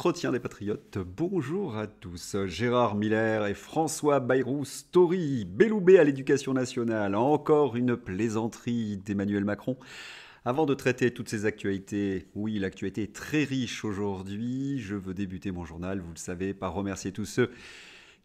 L'entretien des patriotes, bonjour à tous. Gérard Miller et François Bayrou, story, Belloubet à l'éducation nationale, encore une plaisanterie d'Emmanuel Macron. Avant de traiter toutes ces actualités, oui, l'actualité est très riche aujourd'hui, je veux débuter mon journal, vous le savez, par remercier tous ceux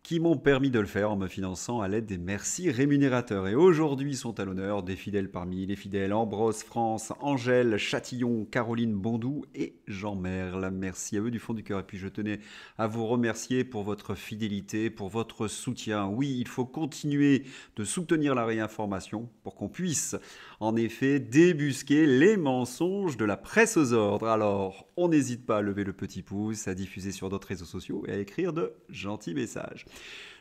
qui m'ont permis de le faire en me finançant à l'aide des merci rémunérateurs. Et aujourd'hui sont à l'honneur des fidèles parmi les fidèles Ambrose France, Angèle Châtillon, Caroline Bondou et Jean Merle. Merci à eux du fond du cœur. Et puis je tenais à vous remercier pour votre fidélité, pour votre soutien. Oui, il faut continuer de soutenir la réinformation pour qu'on puisse en effet débusquer les mensonges de la presse aux ordres. Alors, on n'hésite pas à lever le petit pouce, à diffuser sur d'autres réseaux sociaux et à écrire de gentils messages.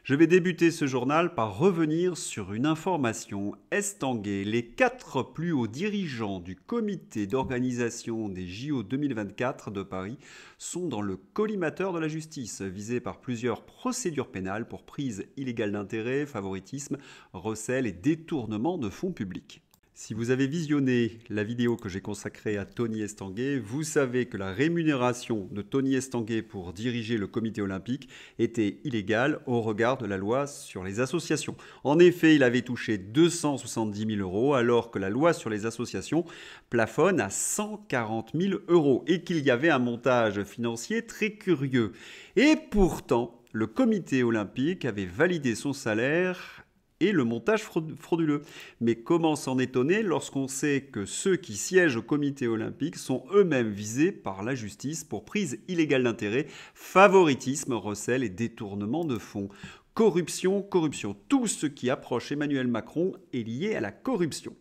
Je vais débuter ce journal par revenir sur une information estanguée. Les 4 plus hauts dirigeants du comité d'organisation des JO 2024 de Paris sont dans le collimateur de la justice, visés par plusieurs procédures pénales pour prise illégale d'intérêt, favoritisme, recel et détournement de fonds publics. Si vous avez visionné la vidéo que j'ai consacrée à Tony Estanguet, vous savez que la rémunération de Tony Estanguet pour diriger le comité olympique était illégale au regard de la loi sur les associations. En effet, il avait touché 270 000 euros alors que la loi sur les associations plafonne à 140 000 euros et qu'il y avait un montage financier très curieux. Et pourtant, le comité olympique avait validé son salaire et le montage frauduleux. Mais comment s'en étonner lorsqu'on sait que ceux qui siègent au comité olympique sont eux-mêmes visés par la justice pour prise illégale d'intérêt, favoritisme, recel et détournement de fonds. Corruption, corruption. Tout ce qui approche Emmanuel Macron est lié à la corruption.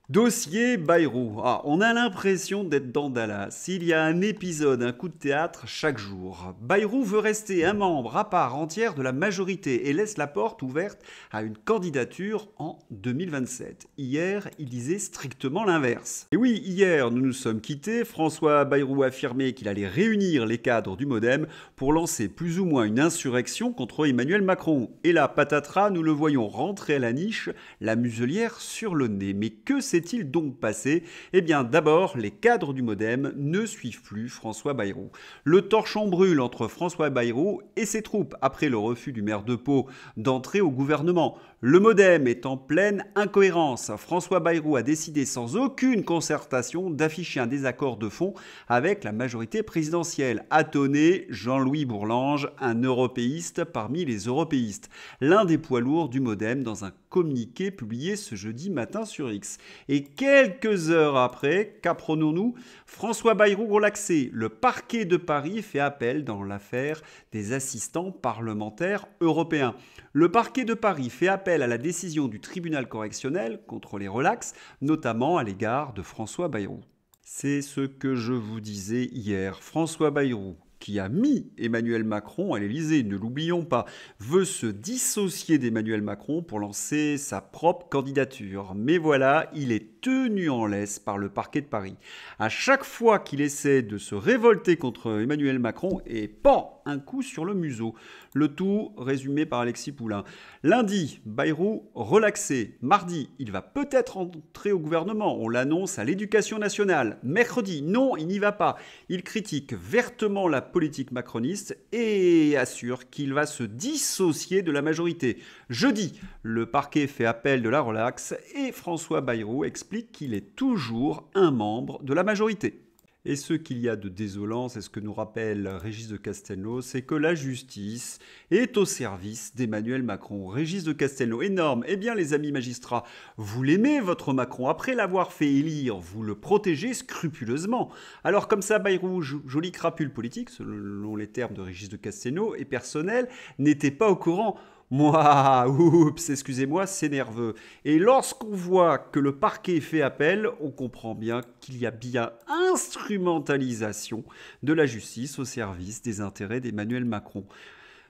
Dossier Bayrou. On a l'impression d'être dans Dallas. Il y a un épisode, un coup de théâtre chaque jour. Bayrou veut rester un membre à part entière de la majorité et laisse la porte ouverte à une candidature en 2027. Hier, il disait strictement l'inverse. Et oui, hier, nous nous sommes quittés. François Bayrou affirmait qu'il allait réunir les cadres du MoDem pour lancer plus ou moins une insurrection contre Emmanuel Macron. Et là, patatras, nous le voyons rentrer à la niche, la muselière sur le nez. Mais que s'est-il donc passé ? Eh bien, d'abord, les cadres du MoDem ne suivent plus François Bayrou. Le torchon brûle entre François Bayrou et ses troupes après le refus du maire de Pau d'entrer au gouvernement. Le MoDem est en pleine incohérence. François Bayrou a décidé sans aucune concertation d'afficher un désaccord de fond avec la majorité présidentielle. Attonné, Jean-Louis Bourlange, un européiste parmi les européistes. L'un des poids lourds du MoDem dans un communiqué publié ce jeudi matin sur X. Et quelques heures après, qu'apprenons-nous ? François Bayrou relaxé. Le parquet de Paris fait appel dans l'affaire des assistants parlementaires européens. Le parquet de Paris fait appel à la décision du tribunal correctionnel contre les relax, notamment à l'égard de François Bayrou. C'est ce que je vous disais hier. François Bayrou, qui a mis Emmanuel Macron à l'Élysée, ne l'oublions pas, veut se dissocier d'Emmanuel Macron pour lancer sa propre candidature. Mais voilà, il est tenu en laisse par le parquet de Paris. À chaque fois qu'il essaie de se révolter contre Emmanuel Macron, et pan, un coup sur le museau. Le tout résumé par Alexis Poulain. Lundi, Bayrou relaxé. Mardi, il va peut-être entrer au gouvernement. On l'annonce à l'Éducation nationale. Mercredi, non, il n'y va pas. Il critique vertement la politique macroniste et assure qu'il va se dissocier de la majorité. Jeudi, le parquet fait appel de la relaxe et François Bayrou explique qu'il est toujours un membre de la majorité. Et ce qu'il y a de désolant, c'est ce que nous rappelle Régis de Castelnau, c'est que la justice est au service d'Emmanuel Macron. Régis de Castelnau, énorme. Eh bien, les amis magistrats, vous l'aimez, votre Macron. Après l'avoir fait élire, vous le protégez scrupuleusement. Alors, comme ça, Bayrou, joli crapule politique, selon les termes de Régis de Castelnau, et personnel, n'était pas au courant. Moi, oups, excusez-moi, c'est nerveux. Et lorsqu'on voit que le parquet fait appel, on comprend bien qu'il y a bien instrumentalisation de la justice au service des intérêts d'Emmanuel Macron.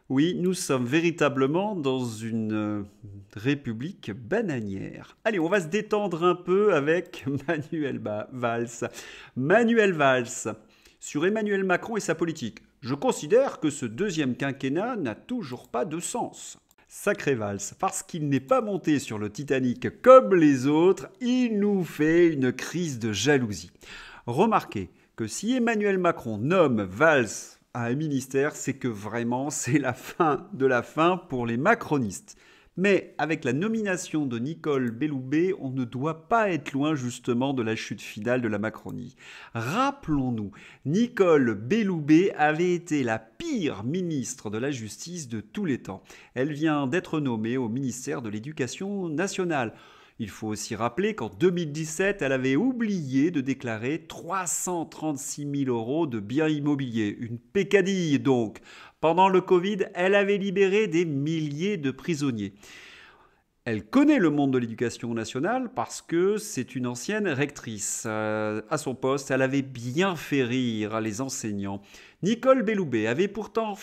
Oui, nous sommes véritablement dans une république bananière. Allez, on va se détendre un peu avec Manuel Valls. Manuel Valls, sur Emmanuel Macron et sa politique. Je considère que ce deuxième quinquennat n'a toujours pas de sens. Sacré Valls, parce qu'il n'est pas monté sur le Titanic comme les autres, il nous fait une crise de jalousie. Remarquez que si Emmanuel Macron nomme Valls à un ministère, c'est que vraiment c'est la fin de la fin pour les macronistes. Mais avec la nomination de Nicole Belloubet, on ne doit pas être loin justement de la chute finale de la Macronie. Rappelons-nous, Nicole Belloubet avait été la pire ministre de la Justice de tous les temps. Elle vient d'être nommée au ministère de l'Éducation nationale. Il faut aussi rappeler qu'en 2017, elle avait oublié de déclarer 336 000 euros de biens immobiliers. Une peccadille donc. Pendant le Covid, elle avait libéré des milliers de prisonniers. Elle connaît le monde de l'éducation nationale parce que c'est une ancienne rectrice. À son poste, elle avait bien fait rire les enseignants. Nicole Belloubet avait pourtant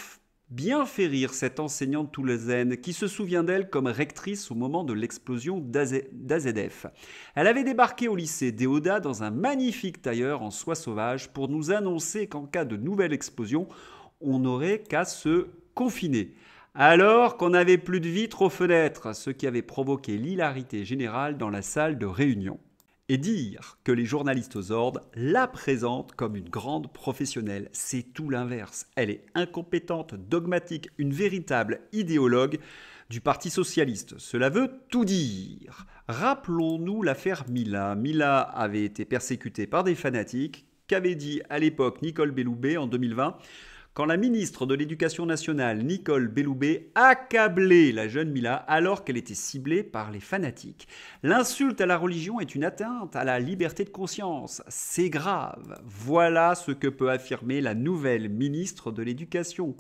bien fait rire cette enseignante toulousaine qui se souvient d'elle comme rectrice au moment de l'explosion d'AZF. Elle avait débarqué au lycée Déodat dans un magnifique tailleur en soie sauvage pour nous annoncer qu'en cas de nouvelle explosion, on n'aurait qu'à se confiner. Alors qu'on n'avait plus de vitres aux fenêtres, ce qui avait provoqué l'hilarité générale dans la salle de réunion. Et dire que les journalistes aux ordres la présentent comme une grande professionnelle, c'est tout l'inverse. Elle est incompétente, dogmatique, une véritable idéologue du Parti socialiste. Cela veut tout dire. Rappelons-nous l'affaire Mila. Mila avait été persécutée par des fanatiques qu'avait dit à l'époque Nicole Belloubet en 2020 quand la ministre de l'Éducation nationale, Nicole Belloubet, accablait la jeune Mila alors qu'elle était ciblée par les fanatiques. L'insulte à la religion est une atteinte à la liberté de conscience. C'est grave. Voilà ce que peut affirmer la nouvelle ministre de l'Éducation.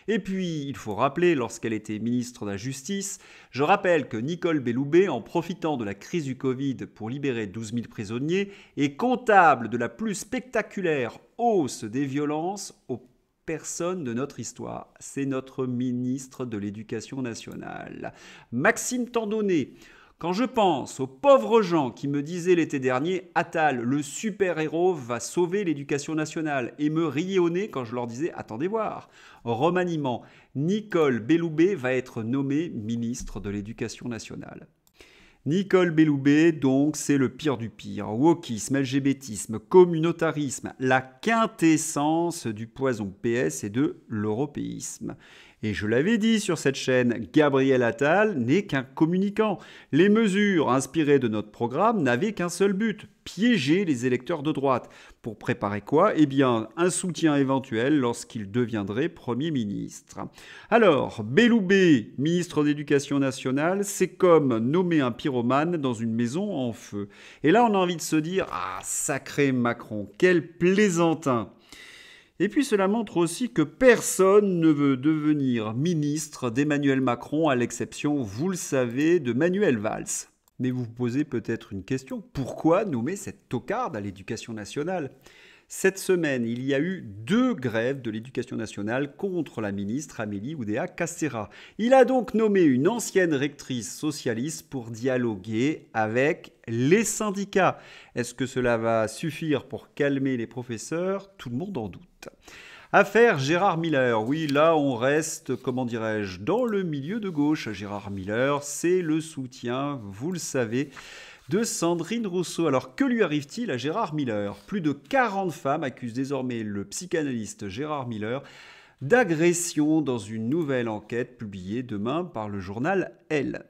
Et puis, il faut rappeler, lorsqu'elle était ministre de la Justice, je rappelle que Nicole Belloubet, en profitant de la crise du Covid pour libérer 12 000 prisonniers, est comptable de la plus spectaculaire hausse des violences au personne de notre histoire. C'est notre ministre de l'Éducation nationale. Maxime Tandonnet. Quand je pense aux pauvres gens qui me disaient l'été dernier « Attal, le super-héros, va sauver l'éducation nationale » et me riaient au nez quand je leur disais « Attendez voir ». Remaniement, Nicole Belloubet va être nommée ministre de l'Éducation nationale. Nicole Belloubet, donc, c'est le pire du pire. Wokisme, LGBTisme, communautarisme, la quintessence du poison PS et de l'européisme. Et je l'avais dit sur cette chaîne, Gabriel Attal n'est qu'un communicant. Les mesures inspirées de notre programme n'avaient qu'un seul but, piéger les électeurs de droite. Pour préparer quoi ? Eh bien, un soutien éventuel lorsqu'il deviendrait Premier ministre. Alors, Belloubet, ministre d'Éducation nationale, c'est comme nommer un pyromane dans une maison en feu. Et là, on a envie de se dire « Ah, sacré Macron, quel plaisantin !» Et puis cela montre aussi que personne ne veut devenir ministre d'Emmanuel Macron, à l'exception, vous le savez, de Manuel Valls. Mais vous vous posez peut-être une question, pourquoi nommer cette tocarde à l'éducation nationale ? Cette semaine, il y a eu 2 grèves de l'éducation nationale contre la ministre Amélie Oudéa-Castéra. Il a donc nommé une ancienne rectrice socialiste pour dialoguer avec les syndicats. Est-ce que cela va suffire pour calmer les professeurs ? Tout le monde en doute. Affaire Gérard Miller. Oui, là, on reste, comment dirais-je, dans le milieu de gauche. Gérard Miller, c'est le soutien, vous le savez, de Sandrine Rousseau. Alors, que lui arrive-t-il à Gérard Miller ? Plus de 40 femmes accusent désormais le psychanalyste Gérard Miller d'agression dans une nouvelle enquête publiée demain par le journal Elle.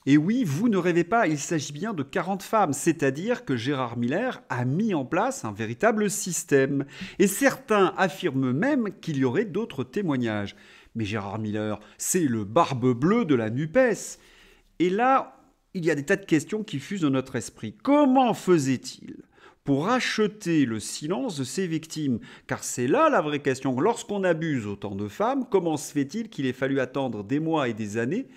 Et oui, vous ne rêvez pas, il s'agit bien de 40 femmes, c'est-à-dire que Gérard Miller a mis en place un véritable système. Et certains affirment même qu'il y aurait d'autres témoignages. Mais Gérard Miller, c'est le barbe bleue de la NUPES. Et là, il y a des tas de questions qui fusent dans notre esprit. Comment faisait-il pour acheter le silence de ses victimes ? Car c'est là la vraie question. Lorsqu'on abuse autant de femmes, comment se fait-il qu'il ait fallu attendre des mois et des années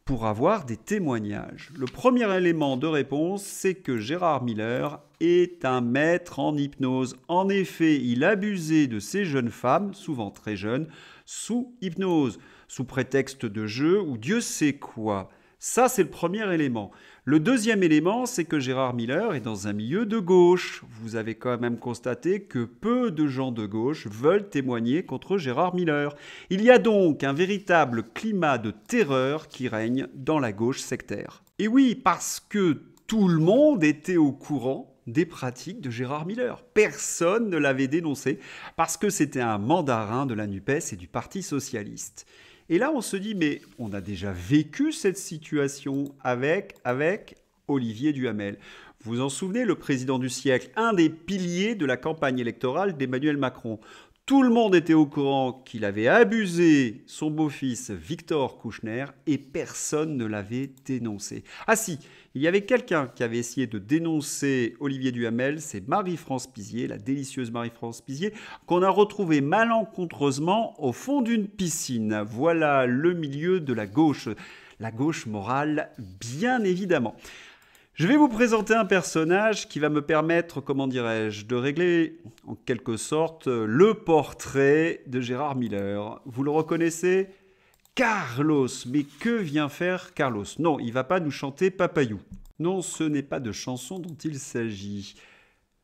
pour avoir des témoignages? Le premier élément de réponse, c'est que Gérard Miller est un maître en hypnose. En effet, il abusait de ces jeunes femmes, souvent très jeunes, sous hypnose, sous prétexte de jeu ou Dieu sait quoi. Ça, c'est le premier élément. Le deuxième élément, c'est que Gérard Miller est dans un milieu de gauche. Vous avez quand même constaté que peu de gens de gauche veulent témoigner contre Gérard Miller. Il y a donc un véritable climat de terreur qui règne dans la gauche sectaire. Et oui, parce que tout le monde était au courant des pratiques de Gérard Miller. Personne ne l'avait dénoncé parce que c'était un mandarin de la NUPES et du Parti socialiste. Et là, on se dit, mais on a déjà vécu cette situation avec Olivier Duhamel. Vous vous en souvenez, le président du siècle, un des piliers de la campagne électorale d'Emmanuel Macron. Tout le monde était au courant qu'il avait abusé son beau-fils Victor Kouchner et personne ne l'avait dénoncé. Ah si, il y avait quelqu'un qui avait essayé de dénoncer Olivier Duhamel, c'est Marie-France Pizier, la délicieuse Marie-France Pizier, qu'on a retrouvée malencontreusement au fond d'une piscine. Voilà le milieu de la gauche morale, bien évidemment. Je vais vous présenter un personnage qui va me permettre, comment dirais-je, de régler en quelque sorte le portrait de Gérard Miller. Vous le reconnaissez ? Carlos. Mais que vient faire Carlos ? Non, il ne va pas nous chanter Papayou. Non, ce n'est pas de chanson dont il s'agit.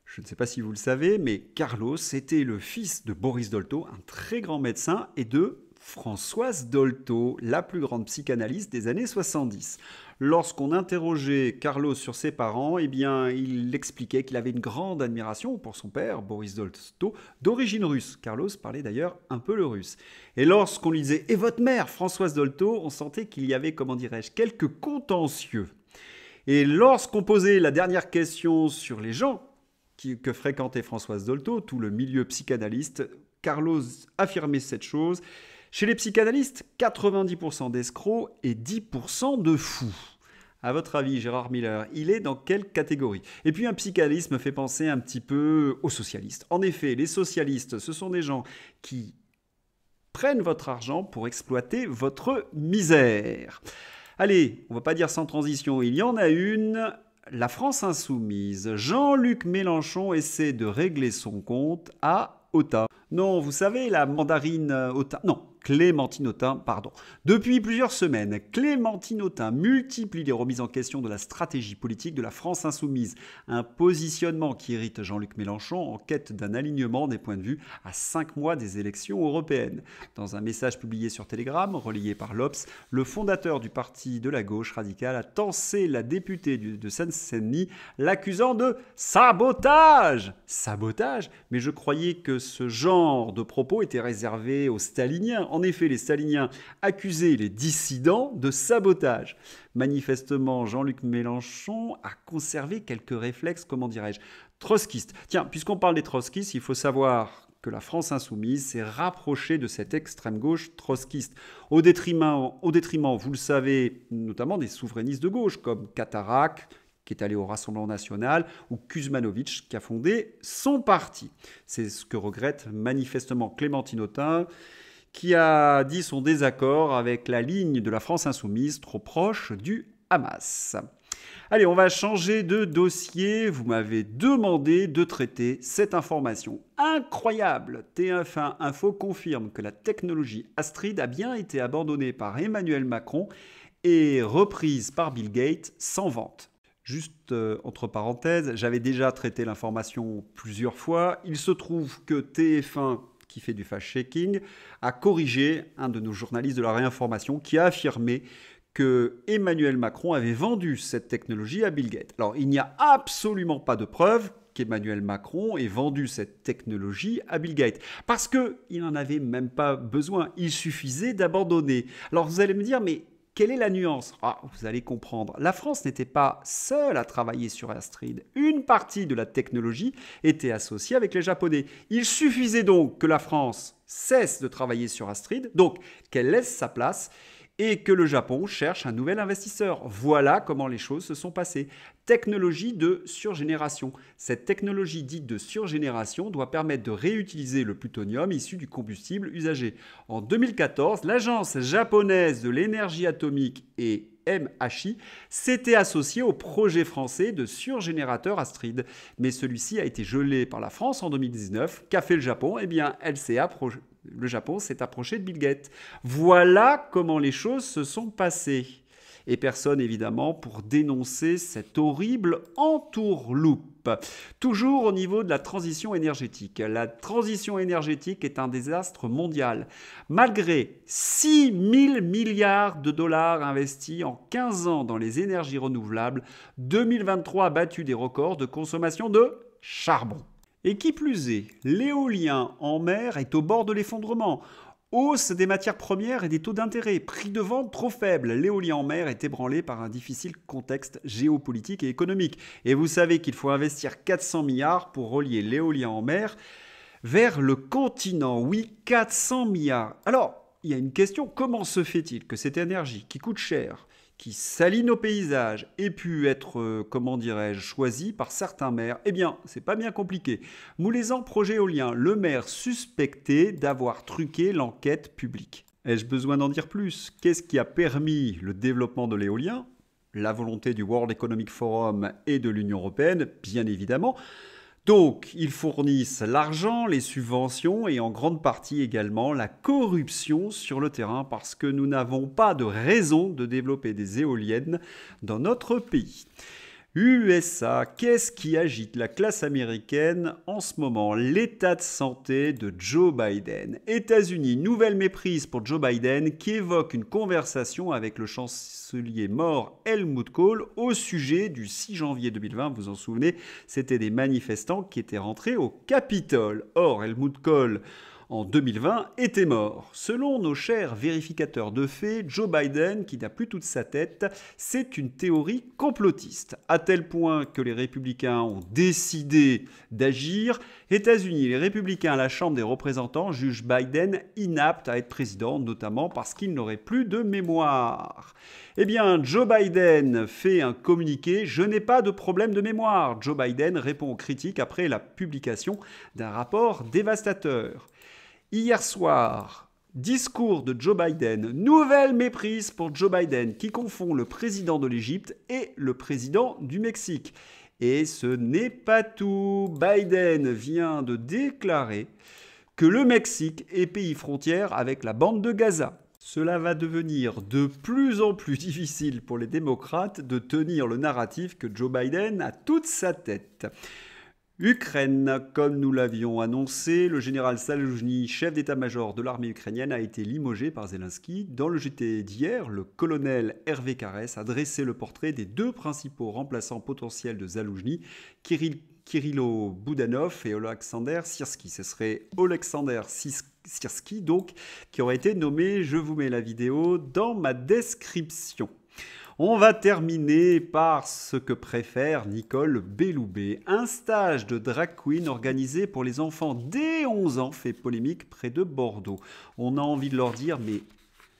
Je ne sais pas si vous le savez, mais Carlos était le fils de Boris Dolto, un très grand médecin, et de Françoise Dolto, la plus grande psychanalyste des années 70. Lorsqu'on interrogeait Carlos sur ses parents, eh bien, il expliquait qu'il avait une grande admiration pour son père, Boris Dolto, d'origine russe. Carlos parlait d'ailleurs un peu le russe. Et lorsqu'on lui disait « Et votre mère, Françoise Dolto », on sentait qu'il y avait, comment dirais-je, quelques contentieux. Et lorsqu'on posait la dernière question sur les gens que fréquentait Françoise Dolto, tout le milieu psychanalyste, Carlos affirmait cette chose. Chez les psychanalystes, 90% d'escrocs et 10% de fous. À votre avis, Gérard Miller, il est dans quelle catégorie ? Et puis un psychanalyste me fait penser un petit peu aux socialistes. En effet, les socialistes, ce sont des gens qui prennent votre argent pour exploiter votre misère. Allez, on ne va pas dire sans transition, il y en a une. La France insoumise. Jean-Luc Mélenchon essaie de régler son compte à Autain. Non, vous savez, la mandarine Autain. Non, Clémentine Autain, pardon. Depuis plusieurs semaines, Clémentine Autain multiplie les remises en question de la stratégie politique de la France insoumise. Un positionnement qui irrite Jean-Luc Mélenchon en quête d'un alignement des points de vue à 5 mois des élections européennes. Dans un message publié sur Telegram, relayé par l'Obs, le fondateur du parti de la gauche radicale a tensé la députée de Seine-Saint-Denis, l'accusant de sabotage. Sabotage ? Mais je croyais que ce genre de propos était réservé aux staliniens. En effet, les staliniens accusaient les dissidents de sabotage. Manifestement, Jean-Luc Mélenchon a conservé quelques réflexes, comment dirais-je, trotskistes. Tiens, puisqu'on parle des trotskistes, il faut savoir que la France insoumise s'est rapprochée de cette extrême gauche trotskiste, au détriment, vous le savez, notamment des souverainistes de gauche, comme Catarac, qui est allé au Rassemblement national, ou Kuzmanovic, qui a fondé son parti. C'est ce que regrette manifestement Clémentine Autain, qui a dit son désaccord avec la ligne de la France insoumise trop proche du Hamas. Allez, on va changer de dossier. Vous m'avez demandé de traiter cette information incroyable. TF1 Info confirme que la technologie Astrid a bien été abandonnée par Emmanuel Macron et reprise par Bill Gates sans vente. Juste entre parenthèses, j'avais déjà traité l'information plusieurs fois. Il se trouve que TF1, qui fait du fact-checking, a corrigé un de nos journalistes de la réinformation qui a affirmé que Emmanuel Macron avait vendu cette technologie à Bill Gates. Alors, il n'y a absolument pas de preuve qu'Emmanuel Macron ait vendu cette technologie à Bill Gates, parce qu'il n'en avait même pas besoin. Il suffisait d'abandonner. Alors, vous allez me dire, mais quelle est la nuance ? Vous allez comprendre. La France n'était pas seule à travailler sur Astrid. Une partie de la technologie était associée avec les Japonais. Il suffisait donc que la France cesse de travailler sur Astrid, donc qu'elle laisse sa place, et que le Japon cherche un nouvel investisseur. Voilà comment les choses se sont passées. Technologie de surgénération. Cette technologie dite de surgénération doit permettre de réutiliser le plutonium issu du combustible usagé. En 2014, l'agence japonaise de l'énergie atomique et MHI s'était associée au projet français de surgénérateur Astrid. Mais celui-ci a été gelé par la France en 2019. Qu'a fait le Japon ? Eh bien, le Japon s'est approché de Bill Gates. Voilà comment les choses se sont passées. Et personne, évidemment, pour dénoncer cette horrible entourloupe. Toujours au niveau de la transition énergétique. La transition énergétique est un désastre mondial. Malgré 6 000 milliards de dollars investis en 15 ans dans les énergies renouvelables, 2023 a battu des records de consommation de charbon. Et qui plus est, l'éolien en mer est au bord de l'effondrement. Hausse des matières premières et des taux d'intérêt, prix de vente trop faibles. L'éolien en mer est ébranlé par un difficile contexte géopolitique et économique. Et vous savez qu'il faut investir 400 milliards pour relier l'éolien en mer vers le continent. Oui, 400 milliards. Alors, il y a une question, comment se fait-il que cette énergie qui coûte cher, qui salit nos paysages, ait pu être, choisie par certains maires? Eh bien, c'est pas bien compliqué. Moulezan Projet éolien, le maire suspecté d'avoir truqué l'enquête publique. Ai-je besoin d'en dire plus? Qu'est-ce qui a permis le développement de l'éolien? La volonté du World Economic Forum et de l'Union européenne, bien évidemment. Donc, ils fournissent l'argent, les subventions et en grande partie également la corruption sur le terrain parce que nous n'avons pas de raison de développer des éoliennes dans notre pays. USA, qu'est-ce qui agite la classe américaine en ce moment? L'état de santé de Joe Biden. États-Unis, nouvelle méprise pour Joe Biden qui évoque une conversation avec le chancelier mort Helmut Kohl au sujet du 6 janvier 2020. Vous vous en souvenez, c'était des manifestants qui étaient rentrés au Capitole. Or, Helmut Kohl, en 2020, était mort. Selon nos chers vérificateurs de faits, Joe Biden, qui n'a plus toute sa tête, c'est une théorie complotiste. À tel point que les républicains ont décidé d'agir. États-Unis, les républicains à la Chambre des représentants jugent Biden inapte à être président, notamment parce qu'il n'aurait plus de mémoire. Eh bien, Joe Biden fait un communiqué « Je n'ai pas de problème de mémoire ». Joe Biden répond aux critiques après la publication d'un rapport dévastateur. Hier soir, discours de Joe Biden, nouvelle méprise pour Joe Biden qui confond le président de l'Égypte et le président du Mexique. Et ce n'est pas tout. Biden vient de déclarer que le Mexique est pays frontière avec la bande de Gaza. Cela va devenir de plus en plus difficile pour les démocrates de tenir le narratif que Joe Biden a toute sa tête. Ukraine, comme nous l'avions annoncé, le général Zaloujny, chef d'état-major de l'armée ukrainienne, a été limogé par Zelensky. Dans le JT d'hier, le colonel Hervé Carès a dressé le portrait des deux principaux remplaçants potentiels de Zaloujny, Kirilo Boudanov et Oleksandr Syrski. Ce serait Oleksandr Syrski, donc, qui aurait été nommé. Je vous mets la vidéo dans ma description. On va terminer par ce que préfère Nicole Belloubet. Un stage de drag queen organisé pour les enfants dès 11 ans fait polémique près de Bordeaux. On a envie de leur dire, mais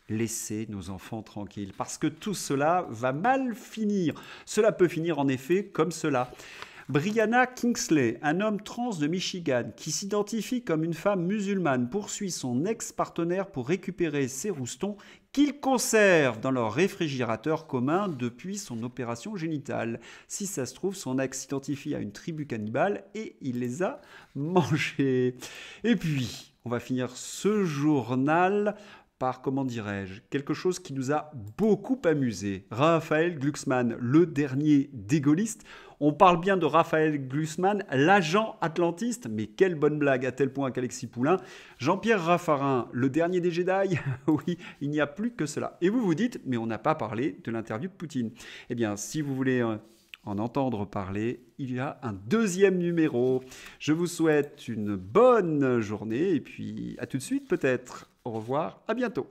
laissez nos enfants tranquilles, parce que tout cela va mal finir. Cela peut finir en effet comme cela. Brianna Kingsley, un homme trans de Michigan qui s'identifie comme une femme musulmane, poursuit son ex-partenaire pour récupérer ses roustons qu'il conserve dans leur réfrigérateur commun depuis son opération génitale. Si ça se trouve, son ex s'identifie à une tribu cannibale et il les a mangés. Et puis, on va finir ce journal par, quelque chose qui nous a beaucoup amusé. Raphaël Glucksmann, le dernier des gaullistes. On parle bien de Raphaël Glucksmann, l'agent atlantiste, mais quelle bonne blague, à tel point qu'Alexis Poulain. Jean-Pierre Raffarin, le dernier des Jedi. Oui, il n'y a plus que cela. Et vous vous dites, mais on n'a pas parlé de l'interview de Poutine. Eh bien, si vous voulez en entendre parler, il y a un deuxième numéro. Je vous souhaite une bonne journée et puis à tout de suite peut-être. Au revoir, à bientôt.